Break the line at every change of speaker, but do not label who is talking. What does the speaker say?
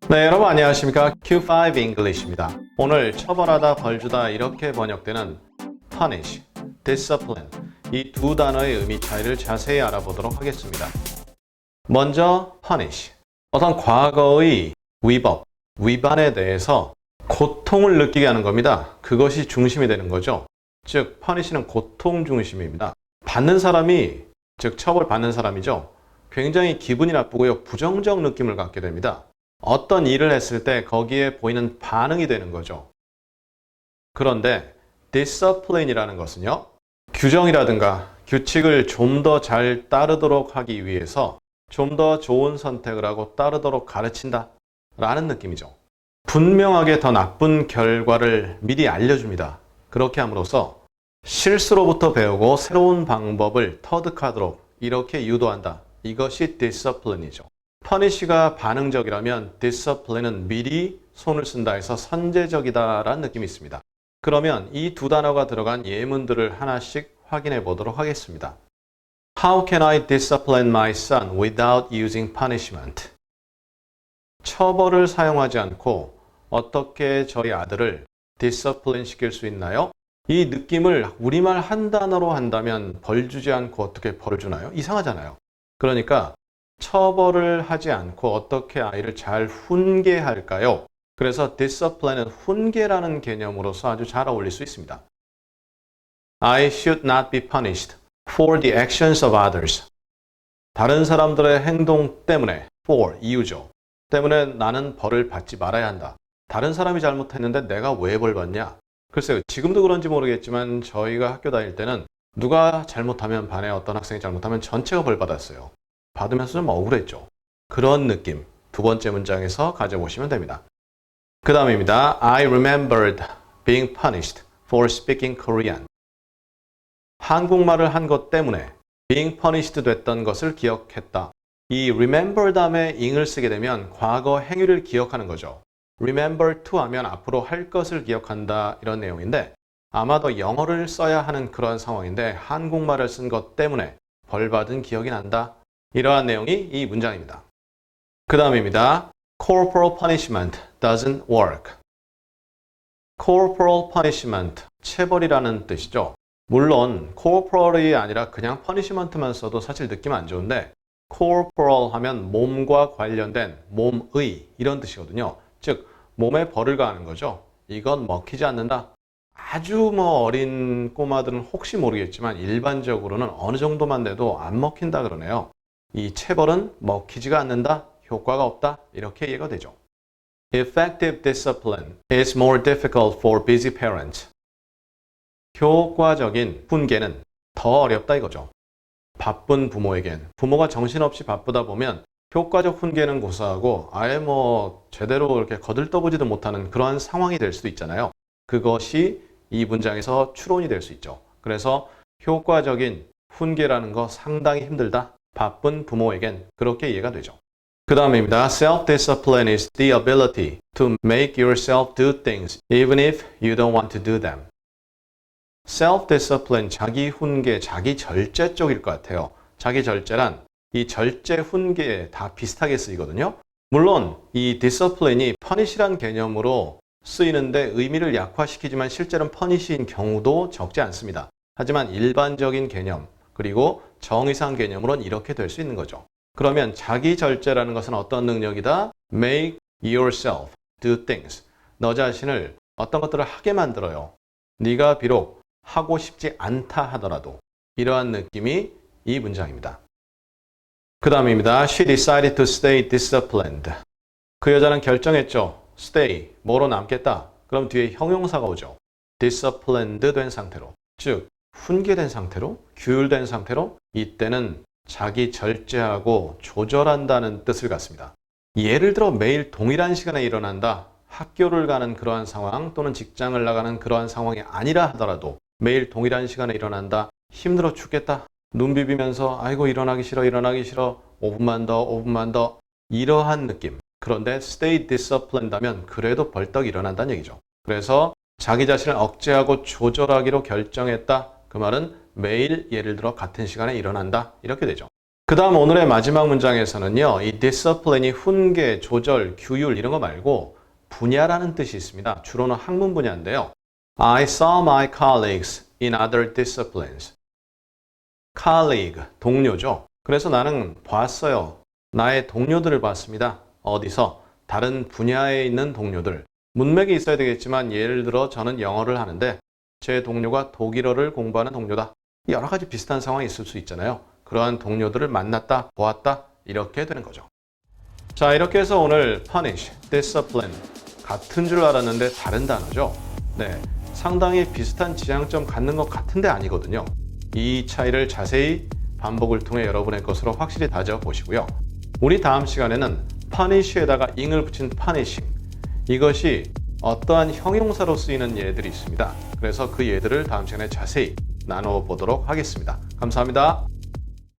네, 여러분 안녕하십니까? Q5 English입니다. 오늘 처벌하다, 벌주다 이렇게 번역되는 punish, discipline 이 두 단어의 의미 차이를 자세히 알아보도록 하겠습니다. 먼저 punish, 어떤 과거의 위법, 위반에 대해서 고통을 느끼게 하는 겁니다. 그것이 중심이 되는 거죠. 즉, punish는 고통 중심입니다. 받는 사람이, 즉 처벌받는 사람이죠. 굉장히 기분이 나쁘고요. 부정적 느낌을 갖게 됩니다. 어떤 일을 했을 때 거기에 보이는 반응이 되는 거죠. 그런데 discipline이라는 것은요. 규정이라든가 규칙을 좀 더 잘 따르도록 하기 위해서 좀 더 좋은 선택을 하고 따르도록 가르친다 라는 느낌이죠. 분명하게 더 나쁜 결과를 미리 알려줍니다. 그렇게 함으로써 실수로부터 배우고 새로운 방법을 터득하도록 이렇게 유도한다. 이것이 discipline이죠. punish가 반응적이라면 discipline은 미리 손을 쓴다 해서 선제적이다라는 느낌이 있습니다. 그러면 이 두 단어가 들어간 예문들을 하나씩 확인해 보도록 하겠습니다. How can I discipline my son without using punishment? 처벌을 사용하지 않고 어떻게 저희 아들을 discipline 시킬 수 있나요? 이 느낌을 우리말 한 단어로 한다면 벌 주지 않고 어떻게 벌을 주나요? 이상하잖아요. 그러니까 처벌을 하지 않고 어떻게 아이를 잘 훈계할까요? 그래서 discipline은 훈계라는 개념으로서 아주 잘 어울릴 수 있습니다. I should not be punished for the actions of others. 다른 사람들의 행동 때문에, for, 이유죠. 때문에 나는 벌을 받지 말아야 한다. 다른 사람이 잘못했는데 내가 왜 벌 받냐? 글쎄요, 지금도 그런지 모르겠지만 저희가 학교 다닐 때는 누가 잘못하면 반에 어떤 학생이 잘못하면 전체가 벌 받았어요. 받으면서 좀 억울했죠. 그런 느낌 두 번째 문장에서 가져보시면 됩니다. 그 다음입니다. I remembered being punished for speaking Korean. 한국말을 한 것 때문에 being punished 됐던 것을 기억했다. 이 remember 다음에 ing을 쓰게 되면 과거 행위를 기억하는 거죠. remember to 하면 앞으로 할 것을 기억한다 이런 내용인데 아마도 영어를 써야 하는 그런 상황인데 한국말을 쓴 것 때문에 벌받은 기억이 난다. 이러한 내용이 이 문장입니다. 그 다음입니다. Corporal punishment doesn't work. Corporal punishment, 체벌이라는 뜻이죠. 물론 corporal이 아니라 그냥 punishment만 써도 사실 느낌 안 좋은데 corporal 하면 몸과 관련된 몸의 이런 뜻이거든요. 즉 몸에 벌을 가하는 거죠. 이건 먹히지 않는다. 아주 어린 꼬마들은 혹시 모르겠지만 일반적으로는 어느 정도만 돼도 안 먹힌다 그러네요. 이 체벌은 먹히지가 않는다, 효과가 없다 이렇게 이해가 되죠. Effective discipline is more difficult for busy parents. 효과적인 훈계는 더 어렵다 이거죠. 바쁜 부모에겐 부모가 정신없이 바쁘다 보면 효과적 훈계는 고사하고 아예 제대로 이렇게 거들떠보지도 못하는 그러한 상황이 될 수도 있잖아요. 그것이 이 문장에서 추론이 될 수 있죠. 그래서 효과적인 훈계라는 거 상당히 힘들다. 바쁜 부모에겐 그렇게 이해가 되죠. 그 다음입니다. Self-discipline is the ability to make yourself do things even if you don't want to do them. Self-discipline, 자기 훈계, 자기 절제 쪽일 것 같아요. 자기 절제란 이 절제, 훈계에 다 비슷하게 쓰이거든요. 물론 이 discipline이 punish란 개념으로 쓰이는데 의미를 약화시키지만 실제로는 punish인 경우도 적지 않습니다. 하지만 일반적인 개념 그리고 정의상 개념으로는 이렇게 될 수 있는 거죠. 그러면 자기 절제라는 것은 어떤 능력이다? Make yourself do things. 너 자신을 어떤 것들을 하게 만들어요. 네가 비록 하고 싶지 않다 하더라도 이러한 느낌이 이 문장입니다. 그 다음입니다. She decided to stay disciplined. 그 여자는 결정했죠. stay, 뭐로 남겠다. 그럼 뒤에 형용사가 오죠. disciplined 된 상태로. 즉 훈계된 상태로, 규율된 상태로 이때는 자기 절제하고 조절한다는 뜻을 갖습니다. 예를 들어 매일 동일한 시간에 일어난다. 학교를 가는 그러한 상황 또는 직장을 나가는 그러한 상황이 아니라 하더라도 매일 동일한 시간에 일어난다. 힘들어 죽겠다. 눈 비비면서 아이고 일어나기 싫어 5분만 더 이러한 느낌. 그런데 stay disciplined 하면 그래도 벌떡 일어난다는 얘기죠. 그래서 자기 자신을 억제하고 조절하기로 결정했다. 그 말은 매일 예를 들어 같은 시간에 일어난다. 이렇게 되죠. 그 다음 오늘의 마지막 문장에서는요, 이 discipline이 훈계, 조절, 규율 이런 거 말고 분야라는 뜻이 있습니다. 주로는 학문 분야인데요. I saw my colleagues in other disciplines. colleague, 동료죠. 그래서 나는 봤어요. 나의 동료들을 봤습니다. 어디서? 다른 분야에 있는 동료들. 문맥이 있어야 되겠지만 예를 들어 저는 영어를 하는데 제 동료가 독일어를 공부하는 동료다. 여러 가지 비슷한 상황이 있을 수 있잖아요. 그러한 동료들을 만났다, 보았다 이렇게 되는 거죠. 자, 이렇게 해서 오늘 punish, discipline 같은 줄 알았는데 다른 단어죠. 네, 상당히 비슷한 지향점 갖는 것 같은데 아니거든요. 이 차이를 자세히 반복을 통해 여러분의 것으로 확실히 다져보시고요. 우리 다음 시간에는 punish에다가 ing을 붙인 punishing, 이것이 어떠한 형용사로 쓰이는 예들이 있습니다. 그래서 그 예들을 다음 시간에 자세히 나눠보도록 하겠습니다. 감사합니다.